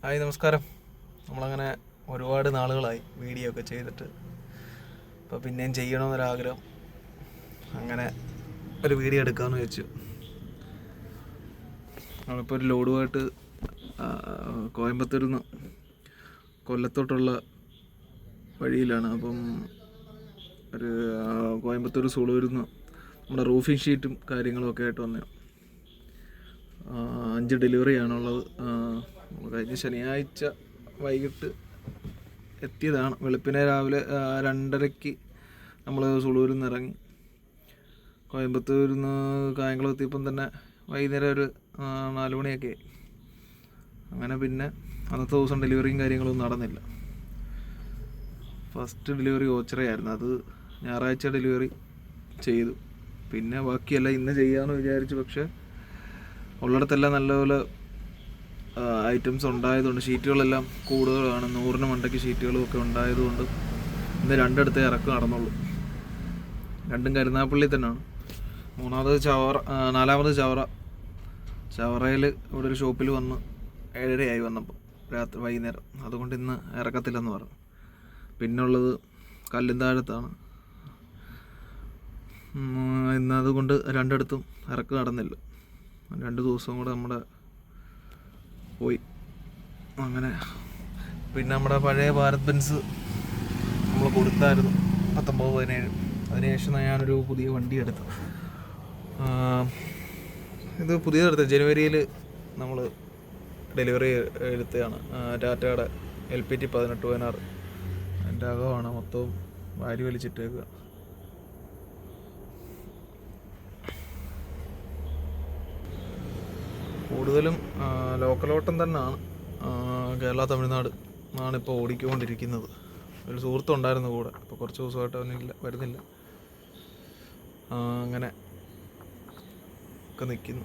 Hi നമസ്കാരം. നമ്മളങ്ങനെ ഒരുപാട് നാളുകളായി വീഡിയോ ഒക്കെ ചെയ്തിട്ട്, അപ്പോൾ പിന്നെയും ചെയ്യണമെന്നൊരാഗ്രഹം. അങ്ങനെ ഒരു വീഡിയോ എടുക്കാമെന്ന് വെച്ചു. നമ്മളിപ്പോൾ ഒരു ലോഡുമായിട്ട് കോയമ്പത്തൂരിൽ നിന്ന് കൊല്ലത്തോട്ടുള്ള വഴിയിലാണ്. അപ്പം ഒരു കോയമ്പത്തൂർ സുളൂരിൽ നിന്ന് നമ്മുടെ റൂഫിംഗ് ഷീറ്റും കാര്യങ്ങളും ഒക്കെ ആയിട്ട് വന്നു. 5 ഡെലിവറിയാണുള്ളത്. കഴിഞ്ഞ ശനിയാഴ്ച വൈകിട്ട് എത്തിയതാണ്. വെളുപ്പിനെ രാവിലെ 2:30 നമ്മൾ സുളൂരിൽ നിന്ന് ഇറങ്ങി. കോയമ്പത്തൂരിൽ നിന്ന് കായംകുളം എത്തിയപ്പം തന്നെ വൈകുന്നേരം ഒരു 4 മണിയൊക്കെ ആയി. അങ്ങനെ പിന്നെ അന്നത്തെ ദിവസം ഡെലിവറിയും കാര്യങ്ങളൊന്നും നടന്നില്ല. ഫസ്റ്റ് ഡെലിവറി ഓച്ചിറയായിരുന്നു. അത് ഞായറാഴ്ച ഡെലിവറി ചെയ്തു. പിന്നെ ബാക്കിയെല്ലാം ഇന്ന് ചെയ്യാമെന്ന് വിചാരിച്ചു. പക്ഷേ ഉള്ളിടത്തെല്ലാം നല്ലപോലെ ഐറ്റംസ് ഉണ്ടായതുകൊണ്ട് ഷീറ്റുകളെല്ലാം കൂടുതലാണ്. 100-ന് മണ്ടയ്ക്ക് ഷീറ്റുകളും ഒക്കെ ഉണ്ടായതുകൊണ്ട് ഇന്ന് 2 ഇറക്കം നടന്നുള്ളൂ. 2 കരുനാഗപ്പള്ളി തന്നെയാണ്. 4-ാമത് ചവറയിൽ ഇവിടെ ഒരു ഷോപ്പിൽ വന്ന് 7:30 വന്നപ്പോൾ വൈകുന്നേരം. അതുകൊണ്ട് ഇന്ന് ഇറക്കത്തില്ലെന്ന് പറഞ്ഞു. പിന്നുള്ളത് കല്ലുംതാഴത്താണ്. ഇന്ന് അതുകൊണ്ട് 2 ഇറക്കം നടന്നില്ല. 2 ദിവസം കൂടെ നമ്മുടെ പോയി. അങ്ങനെ പിന്നെ നമ്മുടെ പഴയ ഭാരത് ബെൻസ് നമ്മൾ കൊടുത്തായിരുന്നു 19-17. അതിനുശേഷം ഞാനൊരു പുതിയ വണ്ടി എടുത്തു. ഇത് പുതിയതെടുത്ത ജനുവരിയിൽ നമ്മൾ ഡെലിവറി എടുത്തതാണ്. ടാറ്റയുടെ LPT 1816. അതിൻ്റെ അകമാണ് മൊത്തവും വാരി വലിച്ചിട്ടേക്കുക. കൂടുതലും ലോക്കൽ ഓട്ടം തന്നെയാണ്. കേരള തമിഴ്നാട് ആണിപ്പോൾ ഓടിക്കൊണ്ടിരിക്കുന്നത്. ഒരു സുഹൃത്തുണ്ടായിരുന്നു കൂടെ. ഇപ്പോൾ കുറച്ച് ദിവസമായിട്ട് അവനില്ല, വരുന്നില്ല. അങ്ങനെ ഒക്കെ നിൽക്കുന്നു.